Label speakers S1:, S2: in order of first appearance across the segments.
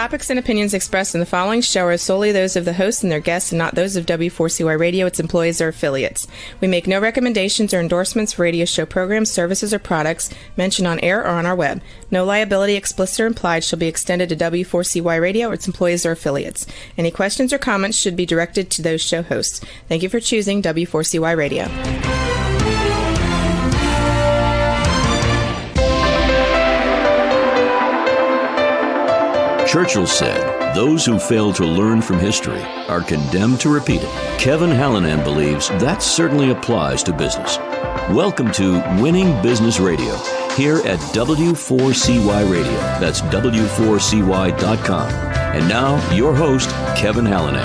S1: topics and opinions expressed in the following show are solely those of the hosts and their guests and not those of W4CY Radio, its employees, or affiliates. We make no recommendations or endorsements for radio show programs, services, or products mentioned on air or on our web. No liability, explicit or implied, shall be extended to W4CY Radio or its employees or affiliates. Any questions or comments should be directed to those show hosts. Thank you for choosing W4CY Radio.
S2: Churchill said, "Those who fail to learn from history are condemned to repeat it." Kevin Hallinan believes that certainly applies to business. Welcome to Winning Business Radio, here at W4CY Radio. That's W4CY.com. And now, your host, Kevin Hallinan.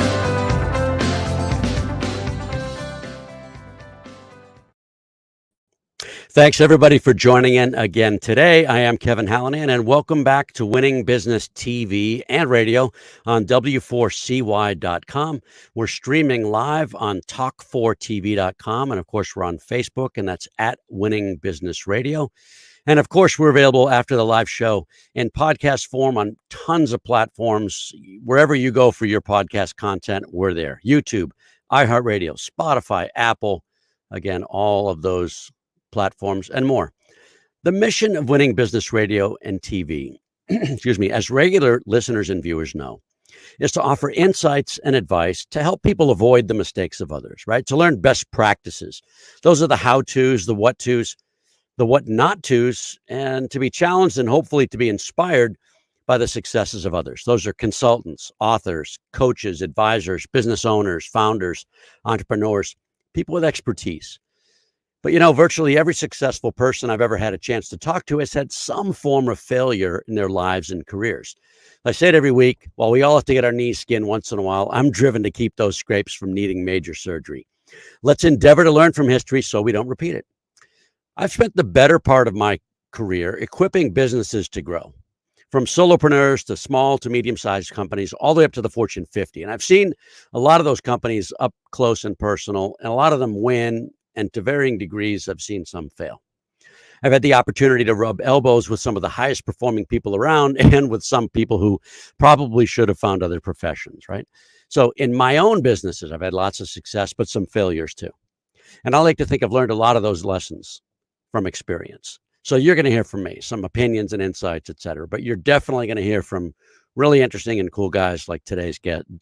S3: Thanks, everybody, for joining in again today. I am Kevin Hallinan, and welcome back to Winning Business TV and Radio on W4CY.com. We're streaming live on Talk4TV.com, and of course, we're on Facebook, and that's at Winning Business Radio. And of course, we're available after the live show in podcast form on tons of platforms. Wherever you go for your podcast content, we're there. YouTube, iHeartRadio, Spotify, Apple, again, all of those platforms and more. The mission of Winning Business Radio and TV, excuse me, as regular listeners and viewers know, is to offer insights and advice to help people avoid the mistakes of others, right? To learn best practices. Those are the how-tos, the what-tos, the what-not-tos, and to be challenged and hopefully to be inspired by the successes of others. Those are consultants, authors, coaches, advisors, business owners, founders, entrepreneurs, people with expertise. But, you know, virtually every successful person I've ever had a chance to talk to has had some form of failure in their lives and careers. I say it every week, while we all have to get our knees skinned once in a while, I'm driven to keep those scrapes from needing major surgery. Let's endeavor to learn from history so we don't repeat it. I've spent the better part of my career equipping businesses to grow, from solopreneurs to small to medium-sized companies, all the way up to the Fortune 50. And I've seen a lot of those companies up close and personal, and a lot of them win. And to varying degrees, I've seen some fail. I've had the opportunity to rub elbows with some of the highest performing people around and with some people who probably should have found other professions, right? So in my own businesses, I've had lots of success, but some failures too. And I like to think I've learned a lot of those lessons from experience. So you're going to hear from me, some opinions and insights, et cetera, but you're definitely going to hear from really interesting and cool guys like today's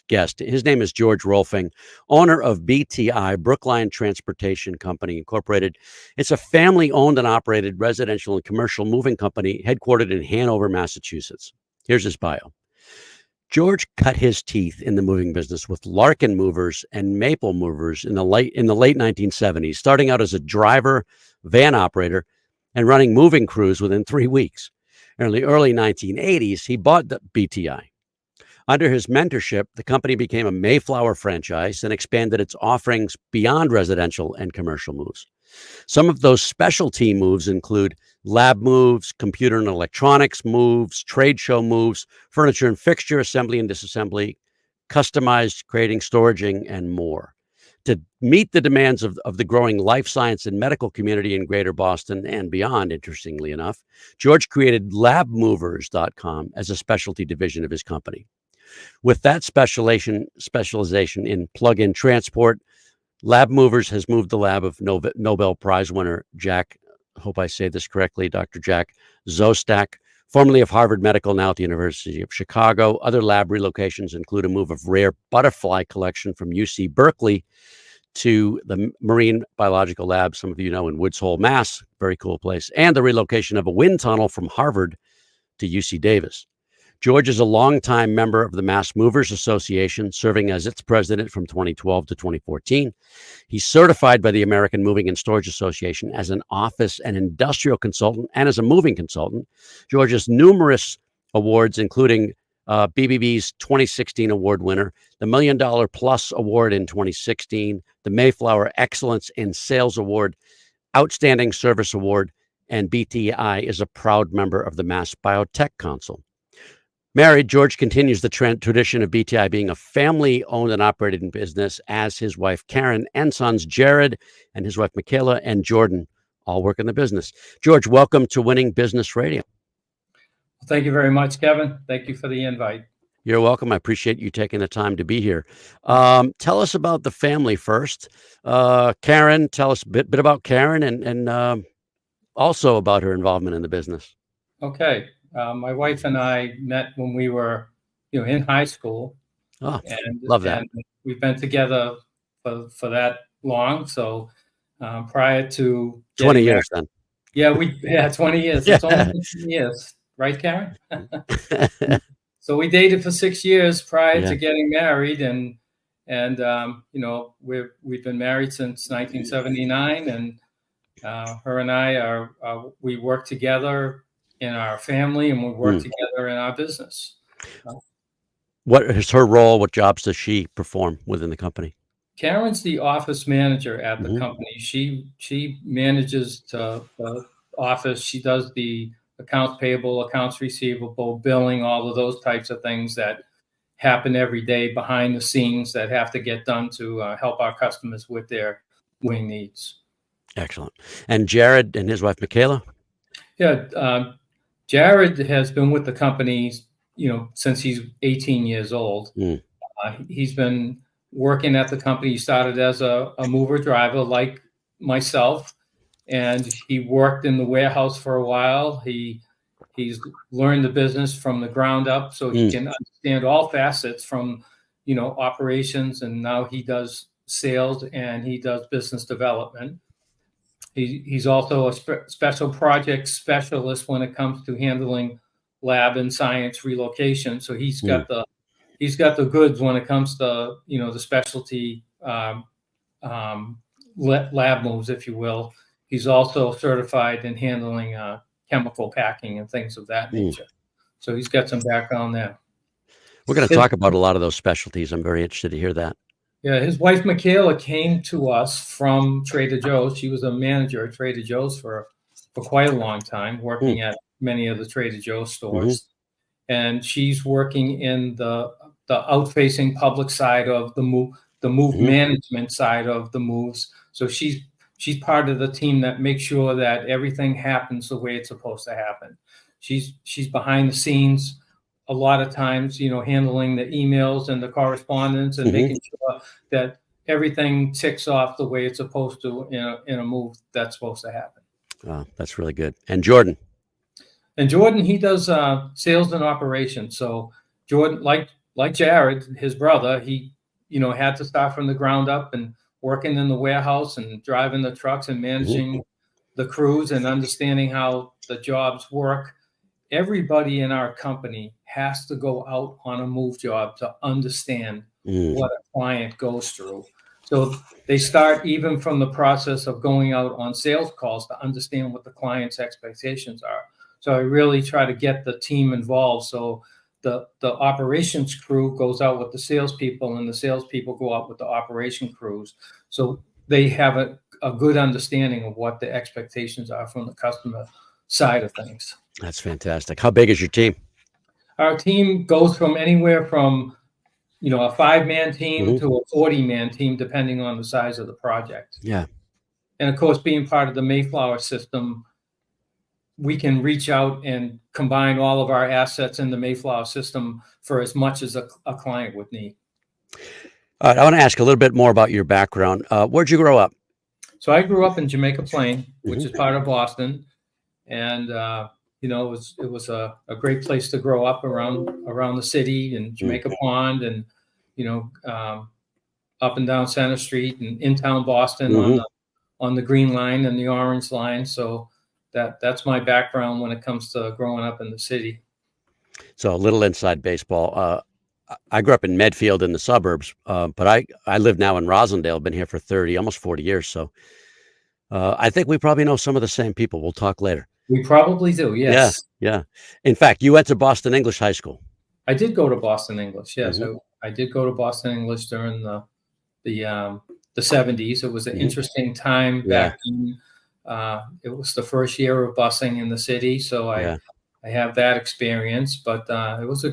S3: guest. His name is George Rohlfing, owner of BTI, Brookline Transportation Company, Incorporated. It's a family-owned and operated residential and commercial moving company headquartered in Hanover, Massachusetts. Here's his bio. George cut his teeth in the moving business with Larkin Movers and Maple Movers in the late 1970s, starting out as a driver, van operator, and running moving crews within 3 weeks. In the early 1980s, he bought the BTI. Under his mentorship, the company became a Mayflower franchise and expanded its offerings beyond residential and commercial moves. Some of those specialty moves include lab moves, computer and electronics moves, trade show moves, furniture and fixture assembly and disassembly, customized creating, storaging, and more. To meet the demands of the growing life science and medical community in Greater Boston and beyond, interestingly enough, George created LabMovers.com as a specialty division of his company. With that specialization in plug-in transport, LabMovers has moved the lab of Nobel Prize winner Jack, hope I say this correctly, Dr. Jack Szostak, formerly of Harvard Medical, now at the University of Chicago. Other lab relocations include a move of rare butterfly collection from UC Berkeley to the Marine Biological Lab, some of you know, in Woods Hole, Mass. Very cool place. And the relocation of a wind tunnel from Harvard to UC Davis. George is a longtime member of the Mass Movers Association, serving as its president from 2012 to 2014. He's certified by the American Moving and Storage Association as an office and industrial consultant and as a moving consultant. George has numerous awards, including BBB's 2016 award winner, the $1 Million Plus Award in 2016, the Mayflower Excellence in Sales Award, Outstanding Service Award, and BTI is a proud member of the Mass Biotech Council. Married, George continues the tradition of BTI being a family-owned and operated business, as his wife Karen and sons Jared and his wife Michaela and Jordan all work in the business. George, welcome to Winning Business Radio.
S4: Thank you very much, Kevin. Thank you for the invite.
S3: You're welcome. I appreciate you taking the time to be here. Tell us about the family first. Karen, tell us a bit about Karen and also about her involvement in the business.
S4: Okay. My wife and I met when we were, in high school,
S3: Oh,
S4: and
S3: love that.
S4: we've been together for that long. So prior to
S3: 20
S4: getting married,
S3: years then.
S4: yeah, 20 years.
S3: Yeah.
S4: It's only been 20 years, right, Karen? So we dated for 6 years prior
S3: Yeah.
S4: to getting married, and we've been married since 1979, and her and I we work together in our family, and we work together in our business.
S3: What is her role? What jobs does she perform within the company?
S4: Karen's the office manager at the
S3: Mhm.
S4: company. She manages the office. She does the accounts payable, accounts receivable, billing, all of those types of things that happen every day behind the scenes that have to get done to help our customers with their wing needs.
S3: Excellent. And Jared and his wife, Michaela?
S4: Yeah, Jared has been with the company, since he's 18 years old.
S3: Mm.
S4: He's been working at the company. He started as a mover driver like myself, and he worked in the warehouse for a while. He's learned the business from the ground up, so he can understand all facets from, operations, and now he does sales and he does business development. He's also a special project specialist when it comes to handling lab and science relocation. So he's got the goods when it comes to the specialty lab moves, if you will. He's also certified in handling chemical packing and things of that nature. So he's got some background there.
S3: We're going to talk about a lot of those specialties. I'm very interested to hear that.
S4: Yeah, his wife Michaela came to us from Trader Joe's. She was a manager at Trader Joe's for quite a long time, working at many of the Trader Joe's stores. And she's working in the out-facing public side of the move management side of the moves. So she's part of the team that makes sure that everything happens the way it's supposed to happen. She's behind the scenes a lot of times, handling the emails and the correspondence and making sure that everything ticks off the way it's supposed to in a move that's supposed to happen.
S3: Oh, that's really good. And Jordan?
S4: And Jordan, he does sales and operations. So Jordan, like Jared, his brother, he had to start from the ground up and working in the warehouse and driving the trucks and managing the crews and understanding how the jobs work. Everybody in our company has to go out on a move job to understand what a client goes through. So they start even from the process of going out on sales calls to understand what the client's expectations are. So I really try to get the team involved. So the operations crew goes out with the salespeople, and the salespeople go out with the operation crews. So they have a good understanding of what the expectations are from the customer side of things.
S3: That's fantastic. How big is your team?
S4: Our team goes from anywhere from, a 5-man team to a 40-man team, depending on the size of the project.
S3: Yeah.
S4: And of course, being part of the Mayflower system, we can reach out and combine all of our assets in the Mayflower system for as much as a client would need.
S3: All right. I want to ask a little bit more about your background. Where'd you grow up?
S4: So I grew up in Jamaica Plain, which is part of Boston. And, it was a great place to grow up around the city and Jamaica Pond and, up and down Center Street and in town Boston on the Green Line and the Orange Line. So that's my background when it comes to growing up in the city.
S3: So a little inside baseball. I grew up in Medfield in the suburbs, but I live now in Rosendale. Been here for almost 40 years. So I think we probably know some of the same people. We'll talk later.
S4: We probably do, yes.
S3: Yeah. In fact, you went to Boston English High School.
S4: I did go to Boston English, yes. I did go to Boston English during the 70s. It was an interesting time back then. It was the first year of busing in the city, so I have that experience. But it was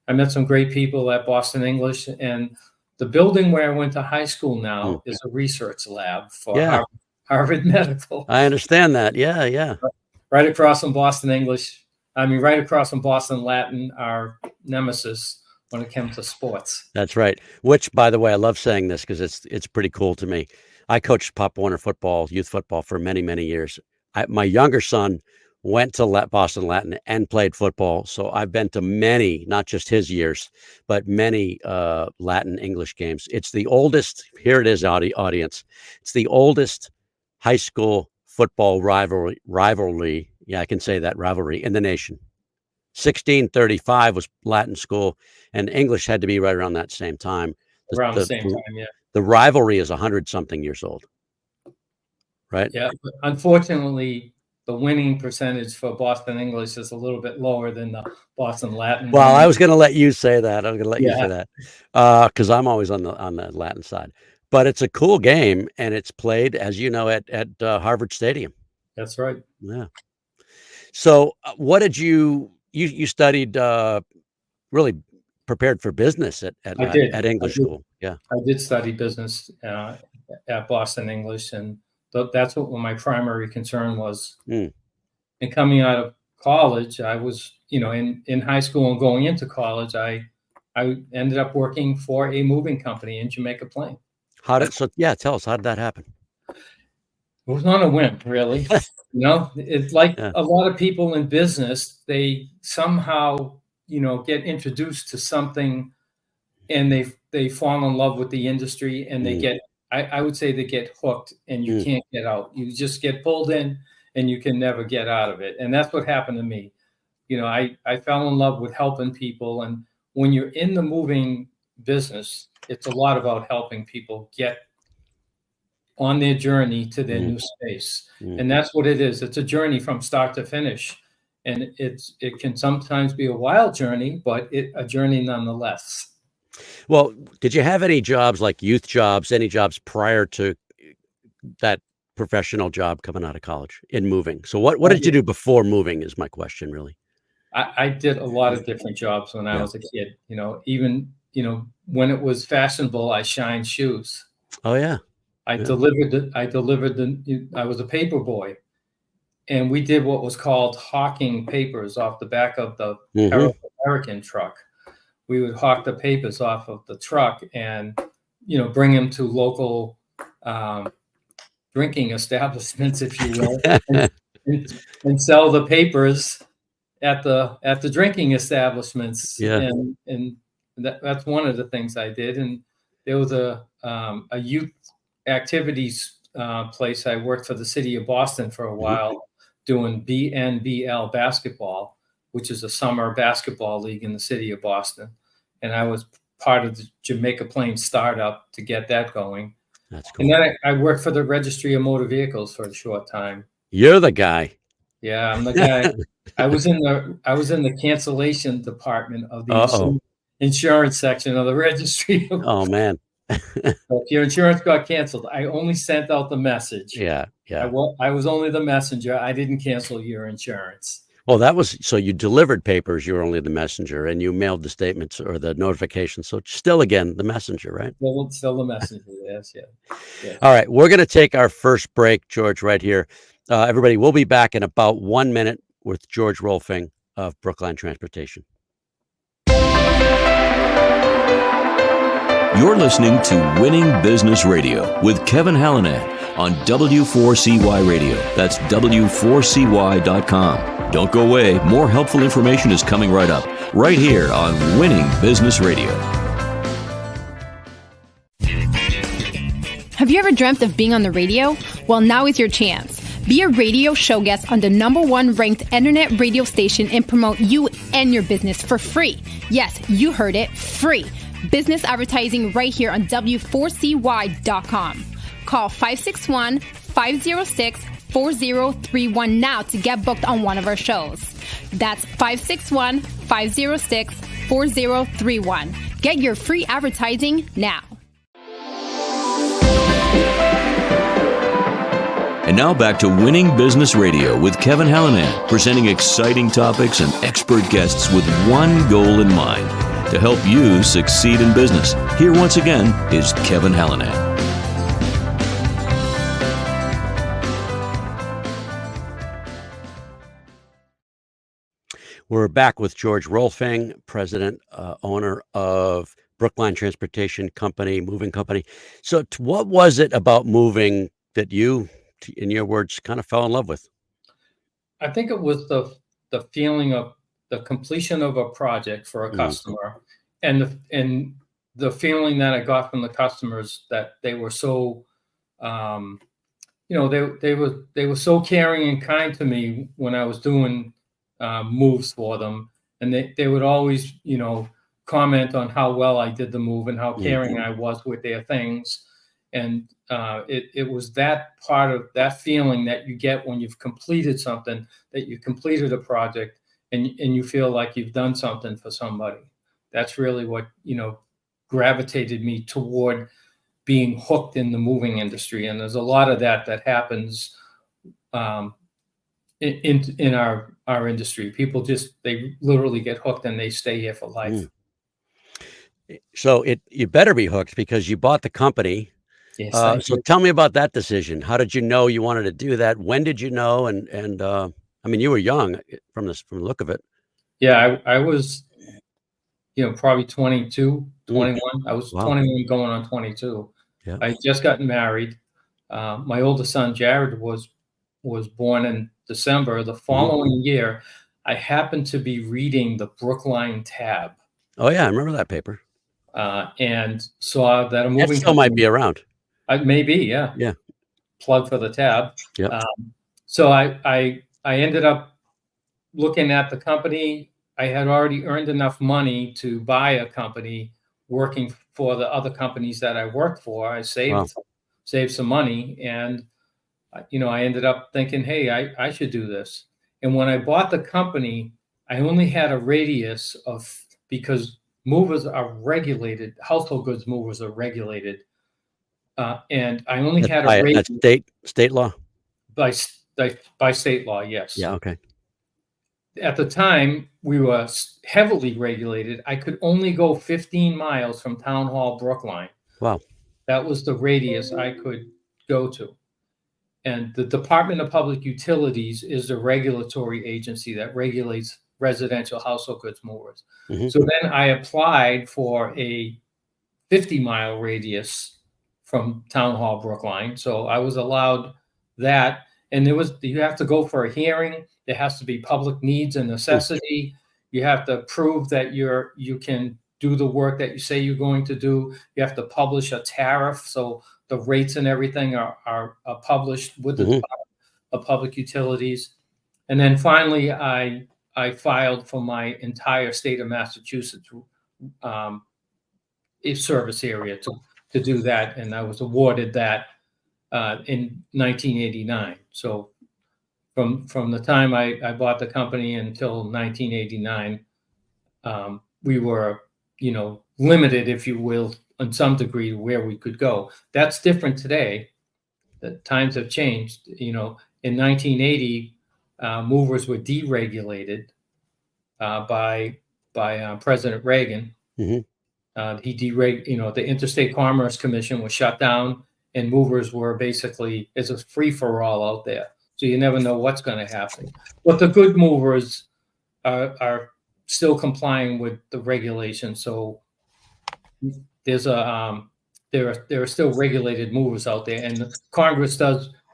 S4: I met some great people at Boston English, and the building where I went to high school now is a research lab for Harvard Medical.
S3: I understand that. Yeah.
S4: Right across from Boston English. Right across from Boston Latin, our nemesis. when it comes to sports.
S3: That's right. Which, by the way, I love saying this because it's pretty cool to me. I coached Pop Warner football, youth football for many, many years. My younger son went to Boston Latin and played football. So I've been to many, not just his years, but many Latin English games. It's the oldest, here it is, audience. It's the oldest high school football rivalry. Yeah, I can say that, rivalry in the nation. 1635 was Latin school, and English had to be right around that same time.
S4: Around the same time, yeah.
S3: The rivalry is 100-something years old, right?
S4: Yeah, but unfortunately, the winning percentage for Boston English is a little bit lower than the Boston Latin.
S3: Well, I was going to let you say that. I was going to let you
S4: Yeah.
S3: say that because I'm always on the Latin side. But it's a cool game, and it's played, as you know, at Harvard Stadium.
S4: That's right.
S3: Yeah. So, what did you studied? Really prepared for business at English school. Yeah,
S4: I did study business at Boston English, and that's what my primary concern was. And coming out of college, I was, in high school and going into college, I ended up working for a moving company in Jamaica Plain.
S3: Tell us, how did that happen?
S4: It was on a whim, really. It's like a lot of people in business, they somehow, get introduced to something and they fall in love with the industry, and they get, I would say they get hooked, and you can't get out. You just get pulled in and you can never get out of it. And that's what happened to me. I fell in love with helping people. And when you're in the moving business, it's a lot about helping people get on their journey to their new space. And that's what it is. It's a journey from start to finish. And it can sometimes be a wild journey, but a journey nonetheless.
S3: Well, did you have any jobs, like youth jobs, any jobs prior to that professional job coming out of college in moving? So what did you do before moving is my question, really.
S4: I did a lot of different jobs when I was a kid. Even when it was fashionable, I shined shoes.
S3: Oh yeah.
S4: I was a paper boy, and we did what was called hawking papers off the back of the American truck. We would hawk the papers off of the truck and, bring them to local drinking establishments, if you will, and sell the papers at the drinking establishments.
S3: Yeah.
S4: And that's one of the things I did. And there was a youth activities place. I worked for the city of Boston for a while doing BNBL basketball, which is a summer basketball league in the city of Boston. And I was part of the Jamaica Plain startup to get that going.
S3: That's cool.
S4: And then I worked for the Registry of Motor Vehicles for a short time.
S3: You're the guy.
S4: Yeah, I'm the guy. I was in the cancellation department of the insurance section of the registry.
S3: Oh man.
S4: So if your insurance got canceled, I only sent out the message.
S3: Yeah.
S4: I was only the messenger. I didn't cancel your insurance.
S3: Well, so you delivered papers. You were only the messenger, and you mailed the statements or the notifications. So still, again, the messenger, right?
S4: Still the messenger. Yes. Yeah.
S3: All right, we're going to take our first break, George, right here. Everybody, we'll be back in about 1 minute with George Rohlfing of Brookline Transportation.
S2: You're listening to Winning Business Radio with Kevin Hallinan on W4CY Radio. That's W4CY.com. Don't go away. More helpful information is coming right up, right here on Winning Business Radio.
S5: Have you ever dreamt of being on the radio? Well, now is your chance. Be a radio show guest on the #1 ranked internet radio station and promote you and your business for free. Yes, you heard it, free. Business advertising right here on W4CY.com. Call 561-506-4031 now to get booked on one of our shows. That's 561-506-4031. Get your free advertising now.
S2: And now back to Winning Business Radio with Kevin Hallinan, presenting exciting topics and expert guests with one goal in mind: to help you succeed in business. Here once again is Kevin Hallinan.
S3: We're back with George Rohlfing, president, owner of Brookline Transportation Company, moving company. So what was it about moving that you, in your words, kind of fell in love with?
S4: I think it was the feeling of the completion of a project for a customer, and the feeling that I got from the customers that they were so, they were so caring and kind to me when I was doing moves for them, and they would always, comment on how well I did the move and how caring I was with their things. And it was that part of that feeling that you get when you've completed something, that you completed a project, and you feel like you've done something for somebody. That's really what, gravitated me toward being hooked in the moving industry. And there's a lot of that happens in our industry. People they literally get hooked and they stay here for life.
S3: So you better be hooked because you bought the company.
S4: Yes,
S3: So tell me about that decision. How did you know you wanted to do that? When did you know? And I mean, you were young from the look of it.
S4: Yeah, I was, probably 22, 21. I was
S3: Wow.
S4: 21 going on 22.
S3: Yeah.
S4: I just gotten married. My oldest son, Jared, was born in December. The following year, I happened to be reading the Brookline tab.
S3: Oh, yeah. I remember that paper.
S4: And saw that a moving
S3: That still might be around.
S4: Maybe, yeah.
S3: Yeah.
S4: Plug for the tab.
S3: Yep.
S4: So I ended up looking at the company. I had already earned enough money to buy a company working for the other companies that I worked for. I saved some money, and I ended up thinking, hey, I should do this. And when I bought the company, I only had a radius because movers are regulated, household goods movers are regulated. And I only had a radius.
S3: That's state law?
S4: By state law, yes.
S3: Yeah, okay.
S4: At the time, we were heavily regulated. I could only go 15 miles from Town Hall, Brookline.
S3: Wow.
S4: That was the radius I could go to. And the Department of Public Utilities is the regulatory agency that regulates residential household goods movers. So then I applied for a 50-mile radius from Town Hall, Brookline. So I was allowed that. And you have to go for a hearing. There has to be public needs and necessity. You have to prove that you can do the work that you say you're going to do. You have to publish a tariff. So the rates and everything are published with the Department of Public Utilities. And then finally, I filed for my entire state of Massachusetts service area to do that. And I was awarded that in 1989. So from the time I bought the company until 1989, we were, limited, if you will, in some degree where we could go. That's different today. The times have changed. In 1980, movers were deregulated by President Reagan. He the Interstate Commerce Commission was shut down, and movers were basically, it's a free for all out there. So you never know what's going to happen. But the good movers are still complying with the regulations. So there's there are still regulated movers out there, and Congress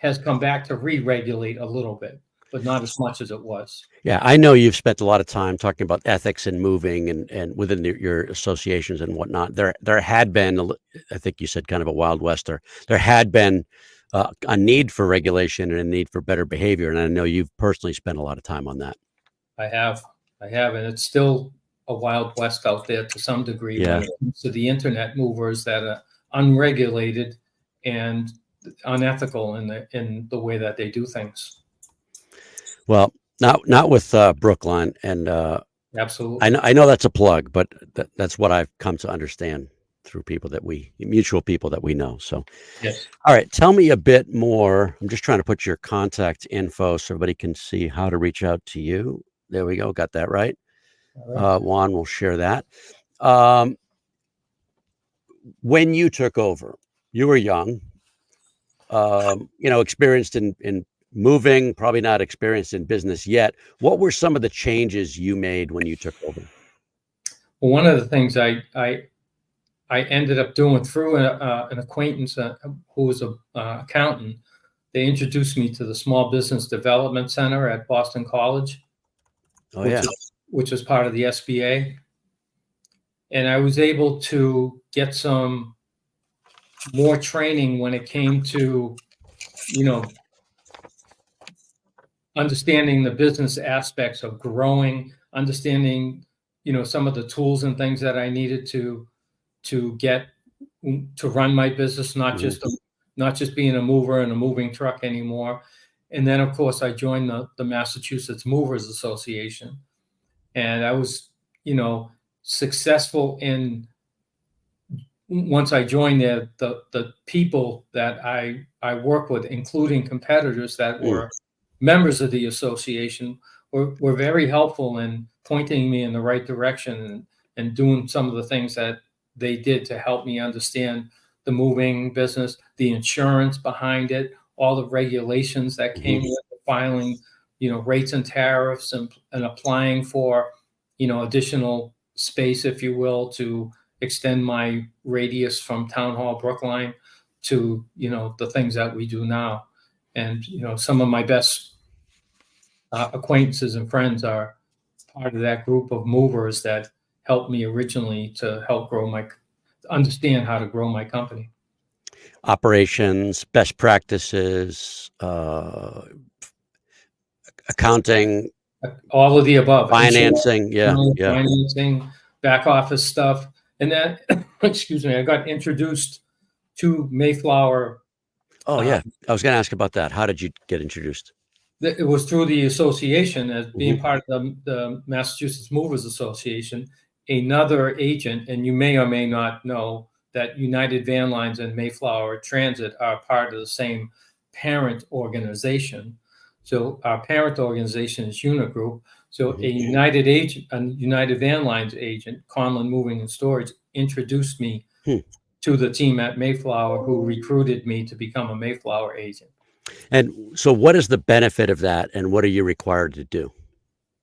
S4: has come back to re-regulate a little bit, but not as much as it was.
S3: Yeah, I know you've spent a lot of time talking about ethics and moving and within your associations and whatnot. There had been, I think you said, kind of a Wild West. There had been a need for regulation and a need for better behavior, and I know you've personally spent a lot of time on that.
S4: I have, and it's still a Wild West out there to some degree when it comes to the internet movers that are unregulated and unethical in the way that they do things.
S3: Well, not with Brookline, and
S4: absolutely.
S3: I know that's a plug, but that's what I've come to understand through mutual people that we know. So,
S4: yes.
S3: All right, tell me a bit more. I'm just trying to put your contact info so everybody can see how to reach out to you. There we go. Got that right. Juan will share that. When you took over, you were young, experienced in moving, probably not experienced in business yet. What were some of the changes you made when you took over?
S4: Well, one of the things I ended up doing through an acquaintance who was an accountant, they introduced me to the Small Business Development Center at Boston College,
S3: Oh, yeah.
S4: which was part of the SBA. And I was able to get some more training when it came to, understanding the business aspects of growing, understanding, some of the tools and things that I needed to get to run my business, not just being a mover in a moving truck anymore. And then, of course, I joined the Massachusetts Movers Association, and I was, successful in, once I joined there, the people that I work with, including competitors that were members of the association, were very helpful in pointing me in the right direction and doing some of the things that they did to help me understand the moving business, the insurance behind it, all the regulations that came with filing, rates and tariffs and applying for, additional space, if you will, to extend my radius from Town Hall Brookline to, the things that we do now. And, some of my best acquaintances and friends are part of that group of movers that helped me originally to help understand how to grow my company.
S3: Operations, best practices, accounting,
S4: all of the above.
S3: financing,
S4: financing, back office stuff. And then, excuse me, I got introduced to Mayflower.
S3: Oh, yeah. I was going to ask about that. How did you get introduced?
S4: It was through the association, as being part of the Massachusetts Movers Association. Another agent, and you may or may not know that United Van Lines and Mayflower Transit are part of the same parent organization. So our parent organization is Unigroup. So a United Van Lines agent, Conlin Moving and Storage, introduced me to the team at Mayflower, who recruited me to become a Mayflower agent.
S3: And so what is the benefit of that, and what are you required to do?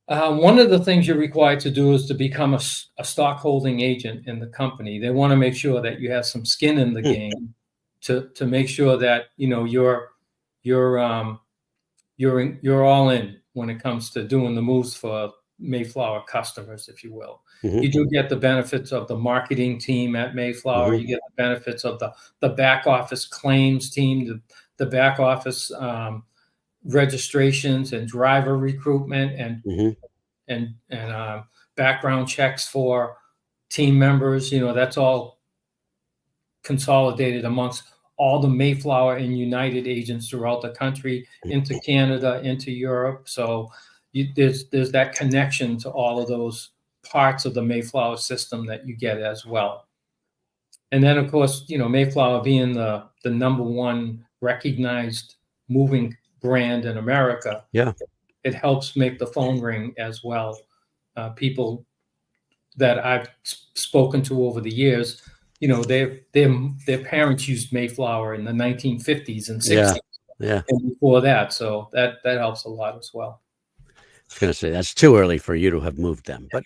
S4: One of the things you're required to do is to become a stockholding agent in the company. They want to make sure that you have some skin in the game to make sure that you're all in when it comes to doing the moves for Mayflower customers, if you will. You do get the benefits of the marketing team at Mayflower. You get the benefits of the back office claims team, the back office registrations and driver recruitment and background checks for team members. That's all consolidated amongst all the Mayflower and United agents throughout the country, into Canada, into Europe. So there's that connection to all of those parts of the Mayflower system that you get as well. And then, of course, Mayflower being the number one recognized moving brand in America, it helps make the phone ring as well. People that I've spoken to over the years, their parents used Mayflower in the 1950s and 60s and before that. So that helps a lot as well.
S3: I was going to say, that's too early for you to have moved them, but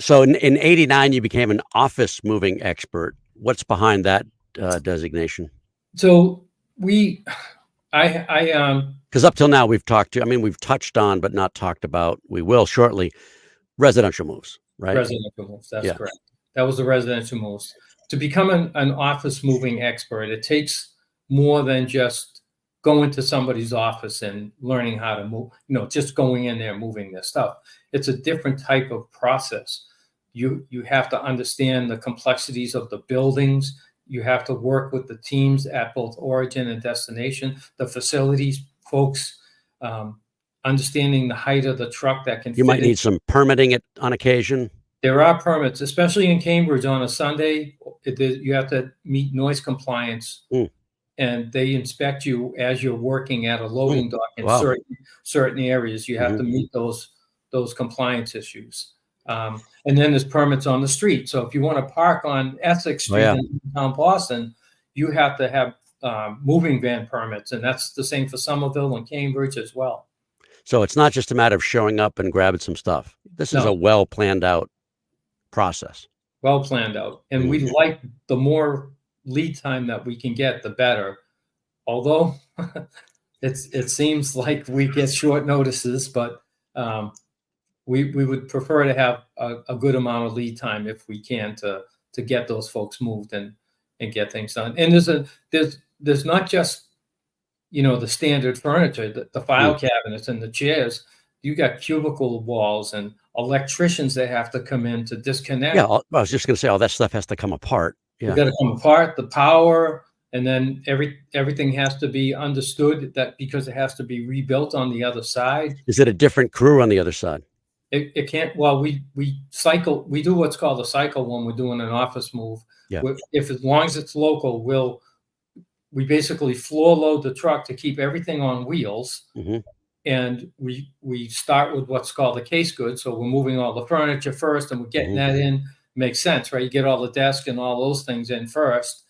S3: so in 89, you became an office moving expert. What's behind that designation?
S4: So
S3: because up till now we've touched on, but not talked about, we will shortly, residential moves, right?
S4: Residential moves, that's correct. That was the residential moves. To become an office moving expert, it takes more than just going to somebody's office and learning how to move, just going in there, moving their stuff. It's a different type of process. You have to understand the complexities of the buildings. You have to work with the teams at both origin and destination, the facilities folks, understanding the height of the truck that can fit.
S3: You might need some permitting it on occasion.
S4: There are permits, especially in Cambridge on a Sunday. You have to meet noise compliance, and they inspect you as you're working at a loading dock in certain areas. You have to meet those compliance issues. And then there's permits on the street. So if you want to park on Essex Street in downtown Boston, you have to have moving van permits, and that's the same for Somerville and Cambridge as well.
S3: So it's not just a matter of showing up and grabbing some stuff. This is
S4: No.
S3: a well planned out process.
S4: Well planned out. And we like the more lead time that we can get, the better. Although it seems like we get short notices, but we would prefer to have a good amount of lead time if we can to get those folks moved and get things done. And there's not just, the standard furniture, the file cabinets and the chairs. You got cubicle walls and electricians that have to come in to disconnect.
S3: Yeah, I was just going to say all that stuff has to come apart. Yeah,
S4: got to come apart. The power, and then everything has to be understood that because it has to be rebuilt on the other side.
S3: Is it a different crew on the other side?
S4: It can't. Well, we cycle. We do what's called a cycle when we're doing an office move.
S3: Yeah.
S4: If as long as it's local, we basically floor load the truck to keep everything on wheels.
S3: Mm-hmm.
S4: And we start with what's called the case goods. So we're moving all the furniture first, and we're getting that in. Makes sense, right? You get all the desk and all those things in first.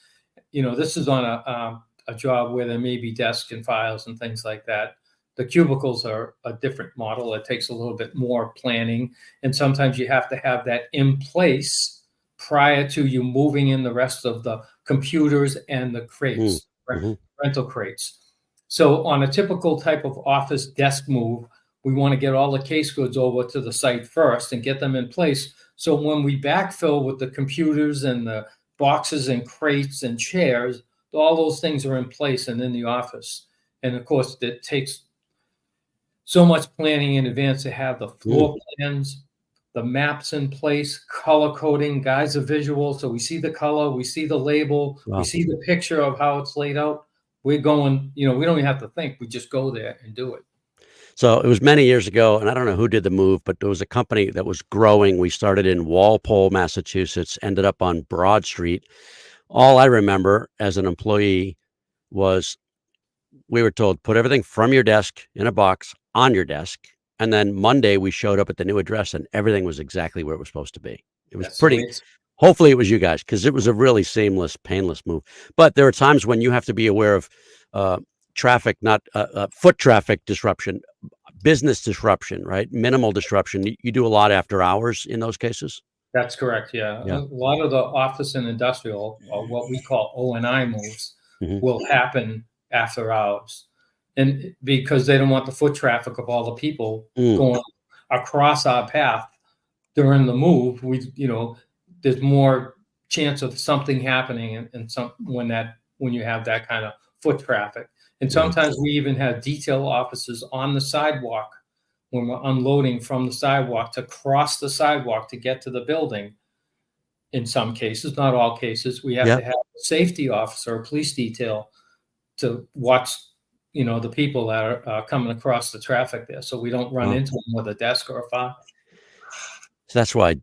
S4: This is on a job where there may be desks and files and things like that. The cubicles are a different model. It takes a little bit more planning, and sometimes you have to have that in place prior to you moving in the rest of the computers and the crates, rental crates. So on a typical type of office desk move, we want to get all the case goods over to the site first and get them in place. So when we backfill with the computers and the boxes and crates and chairs, all those things are in place and in the office. And of course, it takes so much planning in advance to have the floor plans, the maps in place, color coding. Guys are visual, so we see the color, we see the label, we see the picture of how it's laid out. We're going, we don't even have to think. We just go there and do it.
S3: So it was many years ago, and I don't know who did the move, but there was a company that was growing. We started in Walpole, Massachusetts, ended up on Broad Street. All I remember as an employee was we were told, put everything from your desk in a box on your desk. And then Monday we showed up at the new address and everything was exactly where it was supposed to be. It was hopefully it was you guys, because it was a really seamless, painless move. But there are times when you have to be aware of traffic, not foot traffic disruption, business disruption, right? Minimal disruption. You do a lot after hours in those cases?
S4: That's correct, yeah. A lot of the office and industrial, or what we call O&I moves, will happen after hours. And because they don't want the foot traffic of all the people going across our path during the move, there's more chance of something happening when you have that kind of foot traffic. And sometimes we even have detail offices on the sidewalk when we're unloading from the sidewalk to cross the sidewalk to get to the building. In some cases, not all cases, we have to have a safety officer, a police detail to watch, the people that are coming across the traffic there, so we don't run into them with a desk or a file.
S3: So that's why,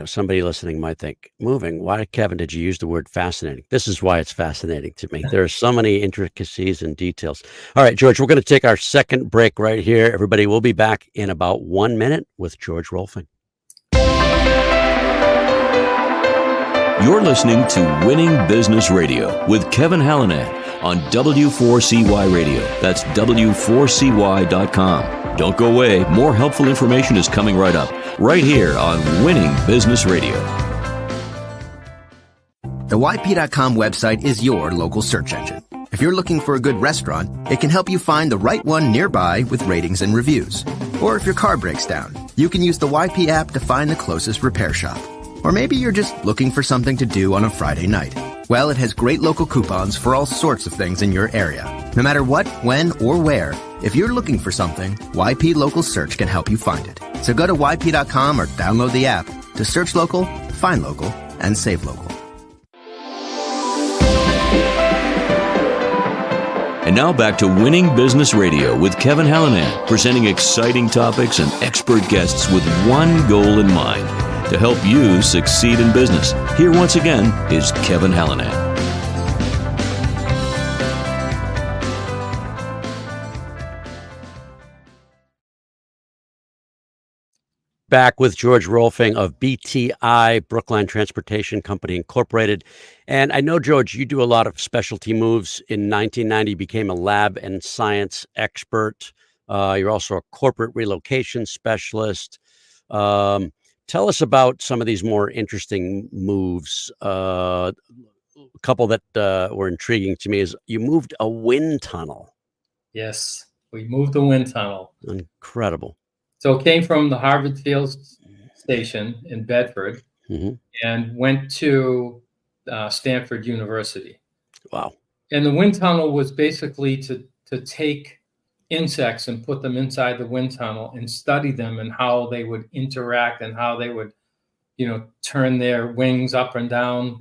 S3: somebody listening might think, moving, why, Kevin, did you use the word fascinating? This is why it's fascinating to me. There are so many intricacies and details. All right, George, we're going to take our second break right here. Everybody, we'll be back in about 1 minute with George Rohlfing.
S2: You're listening to Winning Business Radio with Kevin Hallinan on W4CY Radio. That's W4CY.com. Don't go away. More helpful information is coming right up, right here on Winning Business Radio.
S6: The YP.com website is your local search engine. If you're looking for a good restaurant, it can help you find the right one nearby with ratings and reviews. Or if your car breaks down, you can use the YP app to find the closest repair shop. Or maybe you're just looking for something to do on a Friday night. Well, it has great local coupons for all sorts of things in your area. No matter what, when, or where, if you're looking for something, YP Local Search can help you find it. So go to YP.com or download the app to search local, find local, and save local.
S2: And now back to Winning Business Radio with Kevin Hallinan, presenting exciting topics and expert guests with one goal in mind: to help you succeed in business. Here once again is Kevin Hallinan.
S3: Back with George Rohlfing of BTI, Brookline Transportation Company Incorporated. And I know, George, you do a lot of specialty moves. In 1990, you became a lab and science expert. You're also a corporate relocation specialist. Tell us about some of these more interesting moves. A couple that were intriguing to me is you moved a wind tunnel.
S4: Yes, we moved the wind tunnel.
S3: Incredible.
S4: So it came from the Harvard Field Station in Bedford and went to Stanford University.
S3: Wow.
S4: And the wind tunnel was basically to take insects and put them inside the wind tunnel and study them and how they would interact and how they would, turn their wings up and down,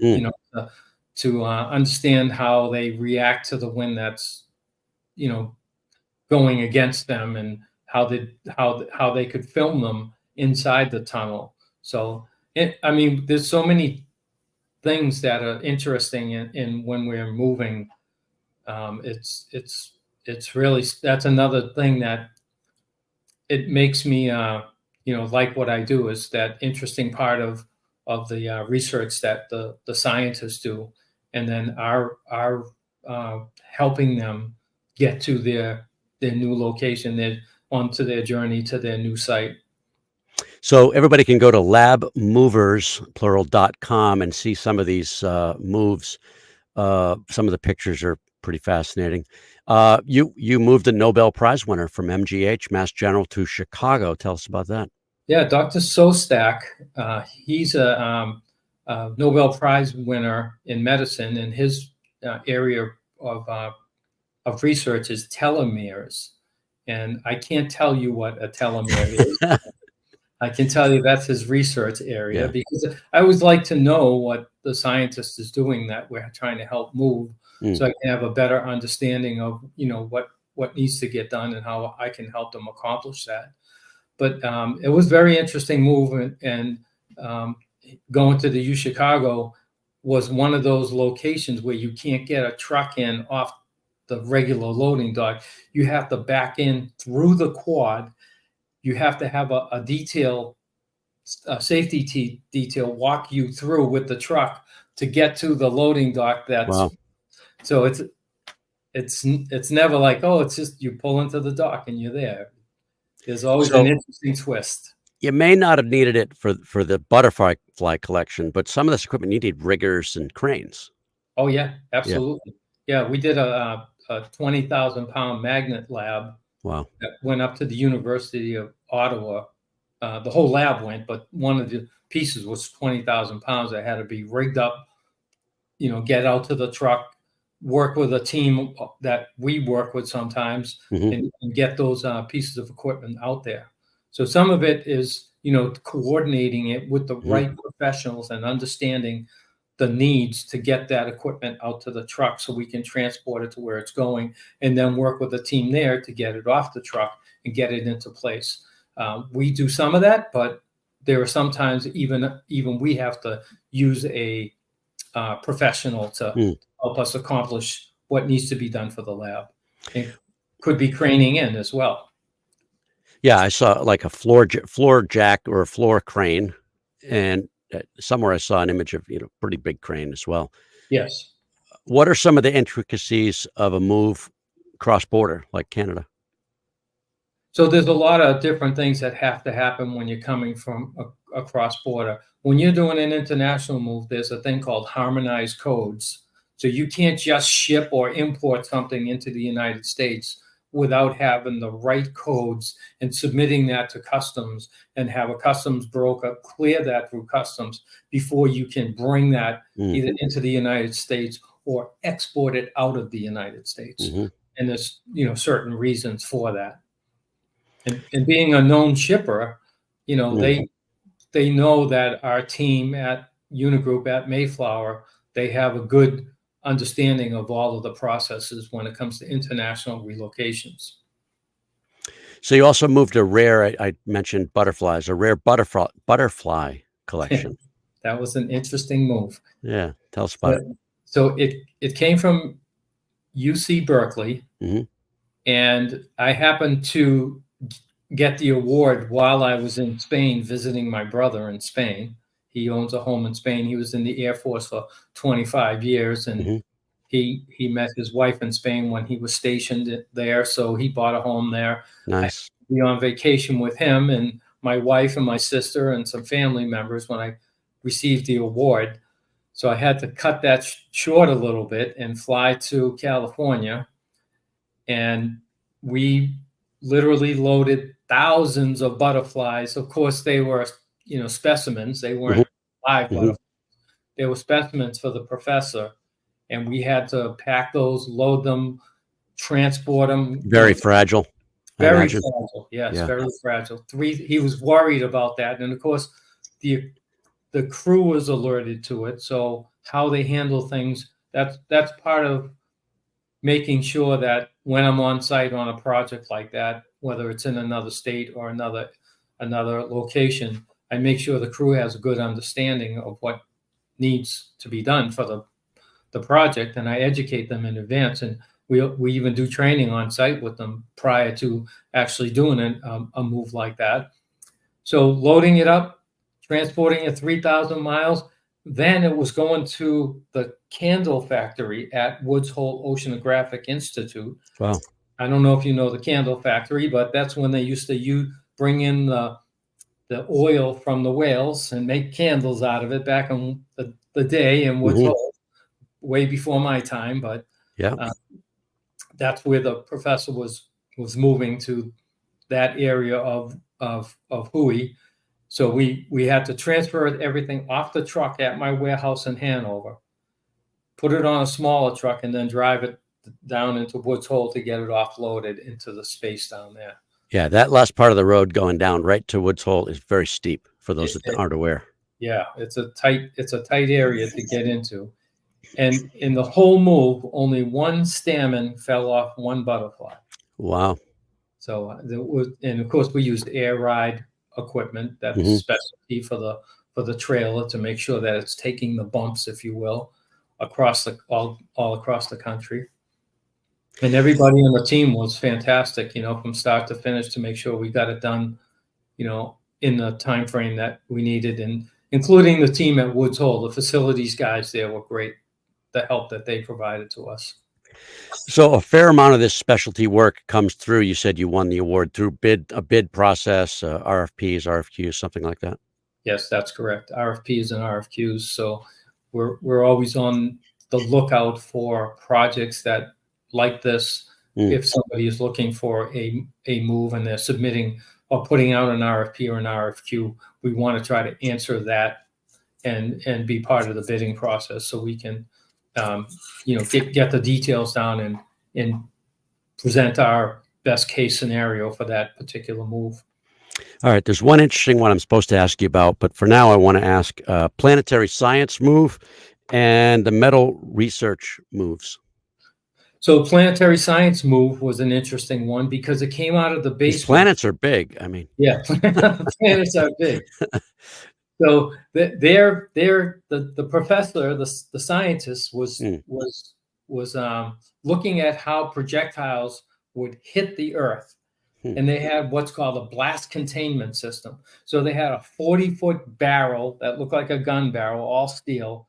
S4: to understand how they react to the wind that's, going against them, and how they could film them inside the tunnel. So there's so many things that are interesting in when we're moving. It's really, that's another thing that it makes me like what I do, is that interesting part of the research that the scientists do, and then our helping them get to their new location, onto their journey to their new site.
S3: So everybody can go to labmovers.com and see some of these moves. Some of the pictures are pretty fascinating. You moved a Nobel Prize winner from MGH, Mass General, to Chicago. Tell us about that.
S4: Yeah, Dr. Sostak, he's a Nobel Prize winner in medicine, and his area of research is telomeres. And I can't tell you what a telomere is. I can tell you that's his research area, because I always like to know what the scientist is doing that we're trying to help move, so I can have a better understanding of, what needs to get done and how I can help them accomplish that. But it was very interesting move, and going to the U Chicago was one of those locations where you can't get a truck in off the regular loading dock. You have to back in through the quad. You have to have a safety detail walk you through with the truck to get to the loading dock. So it's never like, oh, it's just you pull into the dock and you're there. There's always an interesting twist.
S3: You may not have needed it for the butterfly collection, but some of this equipment you need riggers and cranes.
S4: Oh yeah, absolutely. Yeah, we did a 20,000-pound magnet lab.
S3: Wow.
S4: That went up to the University of Ottawa. The whole lab went, but one of the pieces was 20,000 pounds that had to be rigged up, get out to the truck, work with a team that we work with sometimes, and get those pieces of equipment out there. So some of it is, coordinating it with the right professionals and understanding the needs to get that equipment out to the truck so we can transport it to where it's going, and then work with the team there to get it off the truck and get it into place. We do some of that, but there are sometimes even we have to use a professional to help us accomplish what needs to be done for the lab. It could be craning in as well.
S3: Yeah, I saw like a floor jack or a floor crane, and somewhere I saw an image of pretty big crane as well.
S4: Yes.
S3: What are some of the intricacies of a move cross border like Canada?
S4: So there's a lot of different things that have to happen when you're coming from across border. When you're doing an international move, there's a thing called harmonized codes. So you can't just ship or import something into the United States without having the right codes and submitting that to customs, and have a customs broker clear that through customs before you can bring that either into the United States or export it out of the United States. And there's certain reasons for that. And being a known shipper, they know that our team at Unigroup at Mayflower, they have a good understanding of all of the processes when it comes to international relocations.
S3: So you also moved a rare, I mentioned butterflies, a rare butterfly collection.
S4: That was an interesting move.
S3: Yeah, tell us about it.
S4: So it came from UC Berkeley, and I happened to get the award while I was in Spain visiting my brother in Spain. He owns a home in Spain. He was in the Air Force for 25 years, and
S3: Hmm.
S4: he met his wife in Spain when he was stationed there. So he bought a home there. I
S3: Nice.
S4: be on vacation with him and my wife and my sister and some family members when I received the award. So I had to cut that short a little bit and fly to California. And we literally loaded thousands of butterflies. Of course, they were, specimens. They
S3: Hmm.
S4: weren't live
S3: Hmm.
S4: butterflies. They were specimens for the professor. And we had to pack those, load them, transport them.
S3: Very fragile, I
S4: Very
S3: imagine.
S4: fragile. Yes,
S3: Yeah.
S4: very fragile. He was worried about that. And of course, the crew was alerted to it. So how they handle things, that's part of making sure that when I'm on site on a project like that, whether it's in another state or another location, I make sure the crew has a good understanding of what needs to be done for the project, and I educate them in advance. And we even do training on site with them prior to actually doing a move like that. So loading it up, transporting it 3,000 miles, then it was going to the candle factory at Woods Hole Oceanographic Institute.
S3: Wow.
S4: I don't know if you know the candle factory, but that's when they used to bring in the oil from the whales and make candles out of it back in the day in Woods
S3: Hmm.
S4: Hole, way before my time. But
S3: Yeah.
S4: that's where the professor was moving to, that area of Hui. So we had to transfer everything off the truck at my warehouse in Hanover, put it on a smaller truck, and then drive it down into Woods Hole to get it offloaded into the space down there.
S3: Yeah. That last part of the road going down right to Woods Hole is very steep for those that aren't aware.
S4: Yeah, it's a tight area to get into. And in the whole move, only one stamen fell off one butterfly.
S3: Wow.
S4: So and of course we used air ride equipment that's
S3: Mhm.
S4: specialty for the trailer to make sure that it's taking the bumps, if you will, across all across the country. And everybody on the team was fantastic, from start to finish to make sure we got it done, in the time frame that we needed, and including the team at Woods Hole. The facilities guys there were great. The help that they provided to us.
S3: So a fair amount of this specialty work comes through. You said you won the award through a bid process, RFPs, RFQs, something like that.
S4: Yes, that's correct. RFPs and RFQs. So we're always on the lookout for projects that like this.
S3: Mm.
S4: If somebody is looking for a move and they're submitting or putting out an RFP or an RFQ, we want to try to answer that and be part of the bidding process so we can get the details down and present our best case scenario for that particular move.
S3: All right. There's one interesting one I'm supposed to ask you about, but for now, I want to ask planetary science move and the metal research moves.
S4: So planetary science move was an interesting one because it came out of the basement.
S3: These planets are big. I mean,
S4: yeah, planets are big. So the professor, the scientist was looking at how projectiles would hit the Earth. And they had what's called a blast containment system. So they had a 40-foot barrel that looked like a gun barrel, all steel.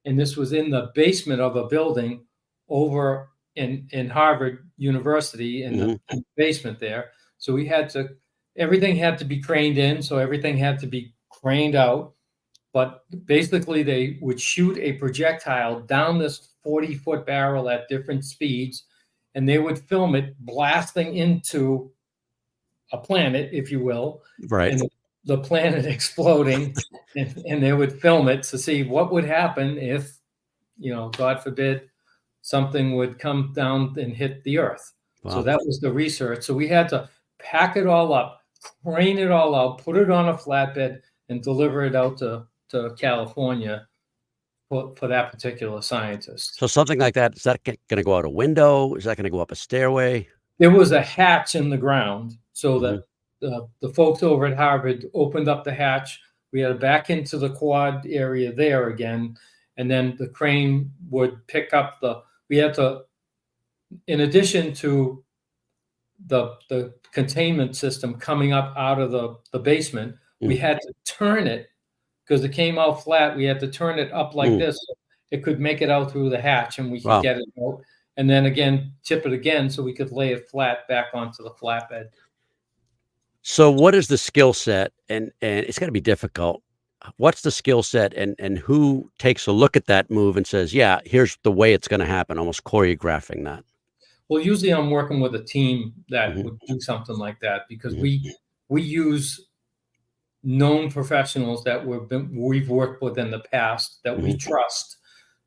S4: And this was in the basement of a building over in Harvard University in the basement there. So everything had to be craned in. So everything had to be craned out. But basically they would shoot a projectile down this 40-foot barrel at different speeds, and they would film it blasting into a planet, if you will,
S3: right.
S4: and the planet exploding, and they would film it to see what would happen if, God forbid, something would come down and hit the Earth.
S3: Wow.
S4: So that was the research. So we had to pack it all up, crane it all out, put it on a flatbed, and deliver it out to California for that particular scientist.
S3: So something like that, is that going to go out a window? Is that going to go up a stairway?
S4: There was a hatch in the ground so that the folks over at Harvard opened up the hatch. We had to back into the quad area there again. And then the crane would pick up we had to, in addition to the containment system coming up out of the basement, we had to turn it because it came out flat. We had to turn it up like this. So it could make it out through the hatch and we could get it out. And then again, tip it again so we could lay it flat back onto the flatbed.
S3: So what is the skill set? And it's got to be difficult. What's the skill set and who takes a look at that move and says, yeah, here's the way it's going to happen, almost choreographing that?
S4: Well, usually I'm working with a team that would do something like that because we use known professionals that we've worked with in the past that we trust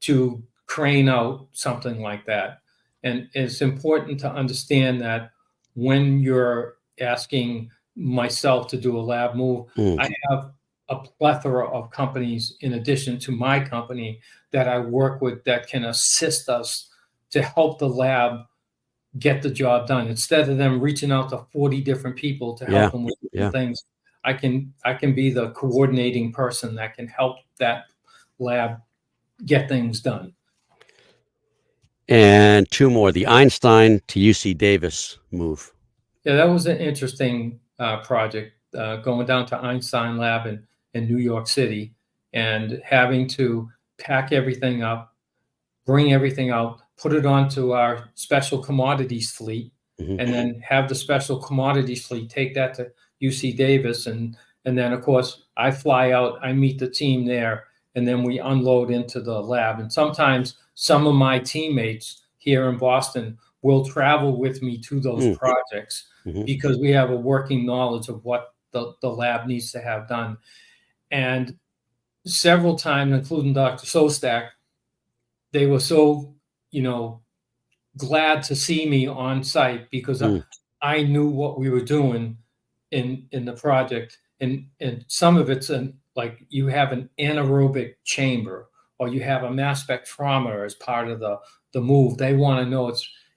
S4: to crane out something like that. And it's important to understand that when you're asking myself to do a lab move, I have a plethora of companies in addition to my company that I work with that can assist us to help the lab get the job done. Instead of them reaching out to 40 different people to help them with different things, I can be the coordinating person that can help that lab get things done.
S3: And two more, the Einstein to UC Davis move.
S4: Yeah, that was an interesting project, going down to Einstein Lab in New York City and having to pack everything up, bring everything out, put it onto our special commodities fleet, and then have the special commodities fleet take that to UC Davis. And then, of course, I fly out, I meet the team there, and then we unload into the lab. And sometimes some of my teammates here in Boston will travel with me to those projects because we have a working knowledge of what the lab needs to have done. And several times, including Dr. Sostak, they were so, glad to see me on site because I knew what we were doing in the project. And some of it's like you have an anaerobic chamber or you have a mass spectrometer as part of the move. They want to know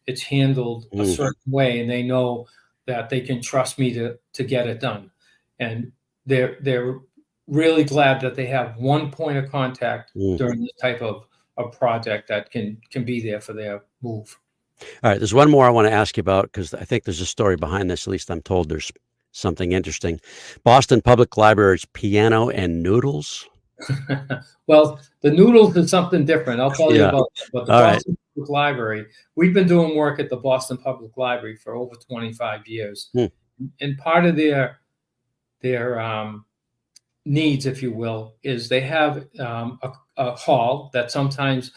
S4: it's handled a certain way, and they know that they can trust me to get it done. And they're really glad that they have one point of contact during this type of project that can be there for their move.
S3: All right, there's one more I want to ask you about because I think there's a story behind this. At least I'm told there's something interesting. Boston Public Library's piano and noodles.
S4: Well, the noodles is something different. I'll tell you about that. But the Boston Public Library, we've been doing work at the Boston Public Library for over 25 years. And part of their needs, if you will, is they have a hall that sometimes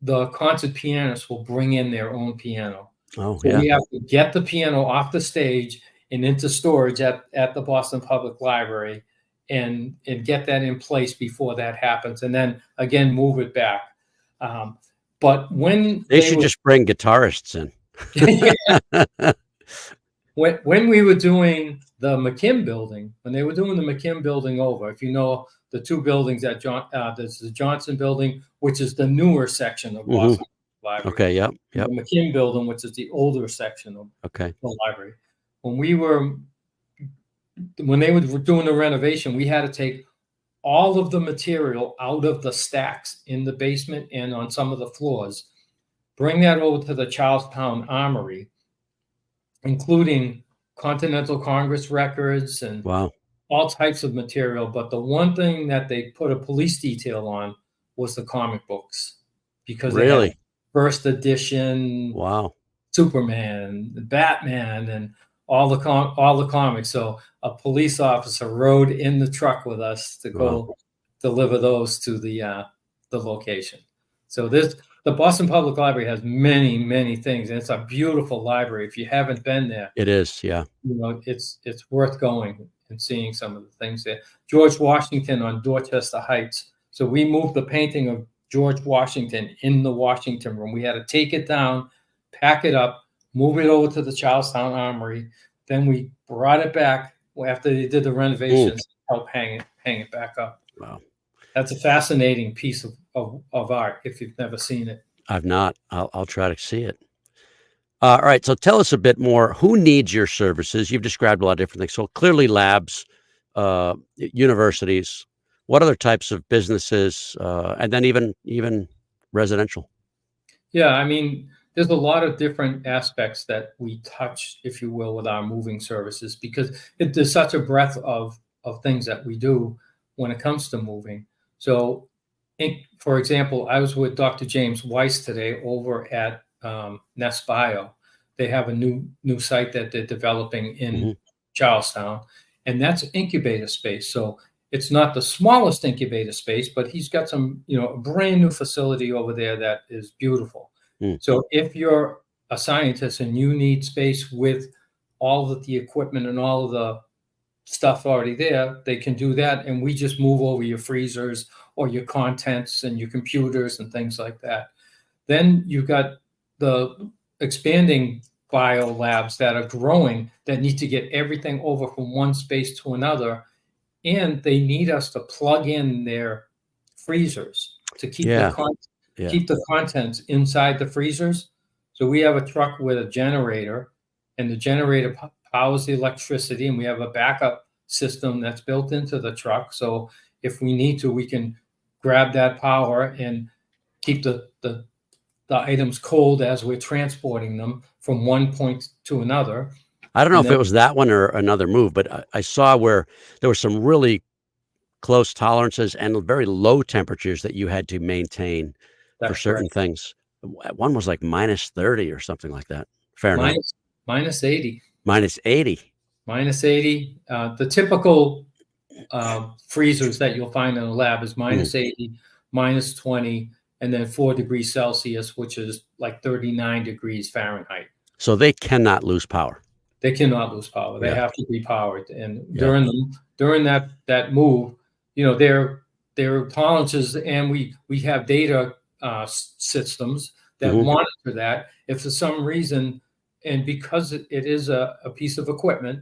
S4: the concert pianists will bring in their own piano. So we have to get the piano off the stage and into storage at the Boston Public Library and get that in place before that happens. And then again, move it back. But when
S3: they should just bring guitarists in.
S4: When we were doing the McKim building, when they were doing the McKim building over, if you know the two buildings at there's the Johnson building, which is the newer section of Boston Library.
S3: Okay, yep.
S4: The McKim building, which is the older section of the library. When they were doing the renovation, we had to take all of the material out of the stacks in the basement and on some of the floors, bring that over to the Charlestown Armory, including Continental Congress records and all types of material. But the one thing that they put a police detail on was the comic books, because they had first edition, Superman, Batman, and all the comics. So a police officer rode in the truck with us to go deliver those to the location. So the Boston Public Library has many, many things, and it's a beautiful library. If you haven't been there,
S3: it is,
S4: it's worth going and seeing some of the things there. George Washington on Dorchester Heights. So we moved the painting of George Washington in the Washington room. We had to take it down, pack it up, move it over to the Charlestown Armory. Then we brought it back after they did the renovations, help hang it back up.
S3: Wow.
S4: That's a fascinating piece of art if you've never seen it.
S3: I've not. I'll try to see it. All right. So tell us a bit more. Who needs your services? You've described a lot of different things. So clearly labs, universities, what other types of businesses, and then even residential?
S4: Yeah, I mean, there's a lot of different aspects that we touch, if you will, with our moving services, because there's such a breadth of things that we do when it comes to moving. So, for example, I was with Dr. James Weiss today over at Nest Bio. They have a new site that they're developing in Charlestown, and that's incubator space. So it's not the smallest incubator space, but he's got some, a brand new facility over there that is beautiful. So if you're a scientist and you need space with all of the equipment and all of the stuff already there, they can do that. And we just move over your freezers or your contents and your computers and things like that. Then you've got the expanding bio labs that are growing that need to get everything over from one space to another. And they need us to plug in their freezers to keep keep the contents inside the freezers. So we have a truck with a generator, and the generator powers the electricity, and we have a backup system that's built into the truck. So if we need to, we can grab that power and keep the items cold as we're transporting them from one point to another.
S3: I don't know if it was that one or another move, but I saw where there were some really close tolerances and very low temperatures that you had to maintain for certain things. One was like minus 30 or something like that. Fahrenheit.
S4: Minus 80.
S3: Minus 80.
S4: Minus 80. The typical freezers that you'll find in a lab is minus 80, minus 20, and then 4 degrees Celsius, which is like 39 degrees Fahrenheit.
S3: So they cannot lose power.
S4: They cannot lose power. They have to be powered. And during that move, there are tolerances, and we have data systems that monitor that. If for some reason, and because it is a piece of equipment,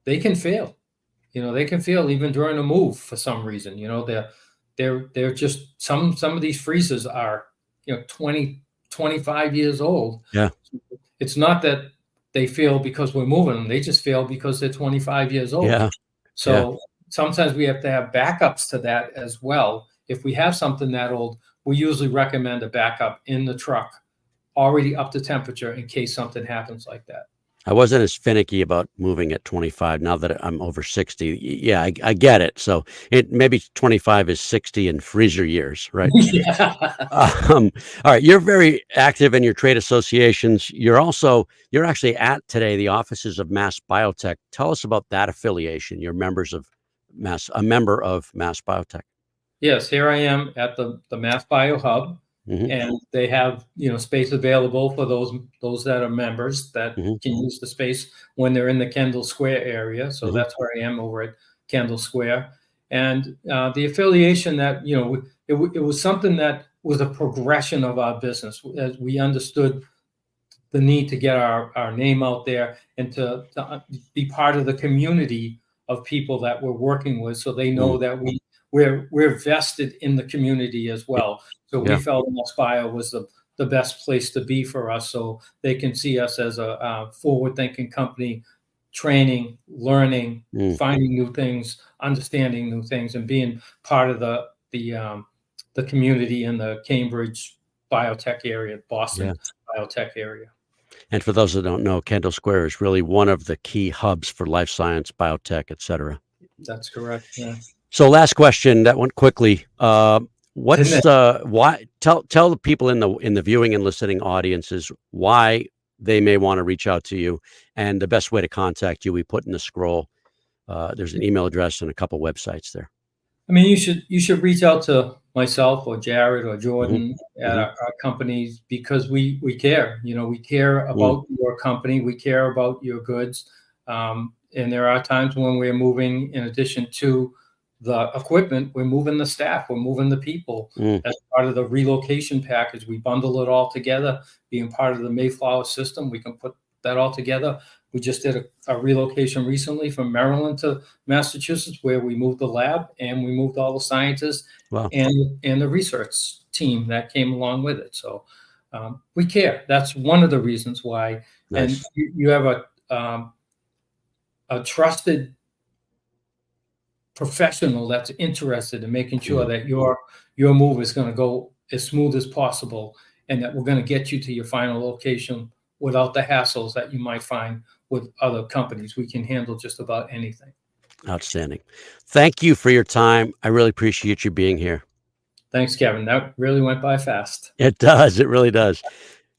S4: they can fail. They can fail even during a move for some reason. They're just some of these freezers are 20, 25 years old.
S3: Yeah.
S4: It's not that they fail because we're moving them. They just fail because they're 25 years old.
S3: Yeah.
S4: So sometimes we have to have backups to that as well. If we have something that old, we usually recommend a backup in the truck already up to temperature in case something happens like that.
S3: I wasn't as finicky about moving at 25 now that I'm over 60. Yeah, I get it. So maybe 25 is 60 in freezer years, right? All right. You're very active in your trade associations. You're actually at today the offices of Mass Biotech. Tell us about that affiliation. You're a member of Mass Biotech.
S4: Yes, here I am at the Mass Bio Hub. And they have space available for those that are members that can use the space when they're in the Kendall Square area. So that's where I am, over at Kendall Square. And the affiliation that it was something that was a progression of our business as we understood the need to get our name out there and to be part of the community of people that we're working with, so they know that we're vested in the community as well. So we felt Mass Bio was the best place to be for us, so they can see us as a forward-thinking company, training, learning, finding new things, understanding new things, and being part of the community in the Cambridge biotech area, Boston biotech area.
S3: And for those that don't know, Kendall Square is really one of the key hubs for life science, biotech, et cetera.
S4: That's correct. Yeah.
S3: So last question, that went quickly. Why tell the people in the viewing and listening audiences why they may want to reach out to you, and the best way to contact you. We put in the scroll. There's an email address and a couple websites there.
S4: I mean, you should reach out to myself or Jared or Jordan at our companies, because we care. We care about your company. We care about your goods. And there are times when we're moving, in addition to the equipment, we're moving the staff, we're moving the people. As part of the relocation package, we bundle it all together. Being part of the Mayflower system, we can put that all together. We just did a relocation recently from Maryland to Massachusetts, where we moved the lab and we moved all the scientists and the research team that came along with it. So we care. That's one of the reasons why. Nice. And you have a trusted professional that's interested in making sure that your move is going to go as smooth as possible. and that we're going to get you to your final location without the hassles that you might find with other companies. We can handle just about anything.
S3: Outstanding. Thank you for your time. I really appreciate you being here.
S4: Thanks, Kevin. That really went by fast.
S3: It does. It really does.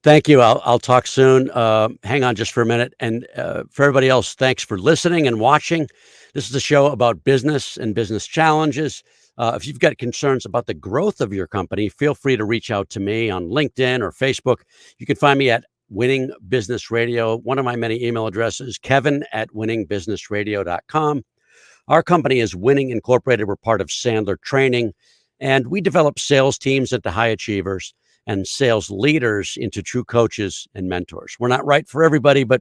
S3: Thank you. I'll talk soon. Hang on just for a minute. And for everybody else, thanks for listening and watching. This is a show about business and business challenges. If you've got concerns about the growth of your company, feel free to reach out to me on LinkedIn or Facebook. You can find me at Winning Business Radio. One of my many email addresses, kevin@winningbusinessradio.com. Our company is Winning Incorporated. We're part of Sandler Training, and we develop sales teams into high achievers and sales leaders into true coaches and mentors. We're not right for everybody, but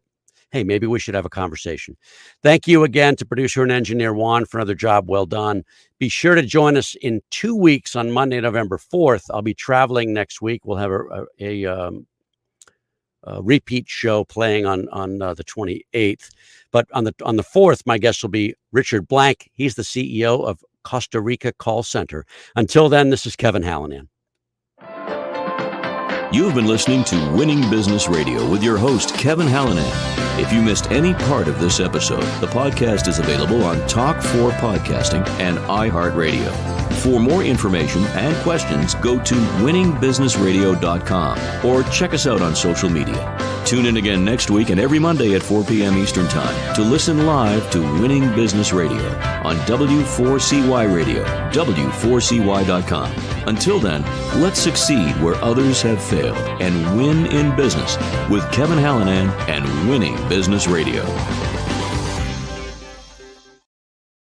S3: hey, maybe we should have a conversation. Thank you again to producer and engineer Juan for another job well done. Be sure to join us in 2 weeks on Monday, November 4th. I'll be traveling next week. We'll have a repeat show playing on the 28th. But on the 4th, my guest will be Richard Blank. He's the CEO of Costa Rica Call Center. Until then, this is Kevin Hallinan.
S2: You've been listening to Winning Business Radio with your host, Kevin Hallinan. If you missed any part of this episode, the podcast is available on Talk4 Podcasting and iHeartRadio. For more information and questions, go to winningbusinessradio.com or check us out on social media. Tune in again next week and every Monday at 4 p.m. Eastern Time to listen live to Winning Business Radio on W4CY Radio, W4CY.com. Until then, let's succeed where others have failed and win in business with Kevin Hallinan and Winning Business Radio.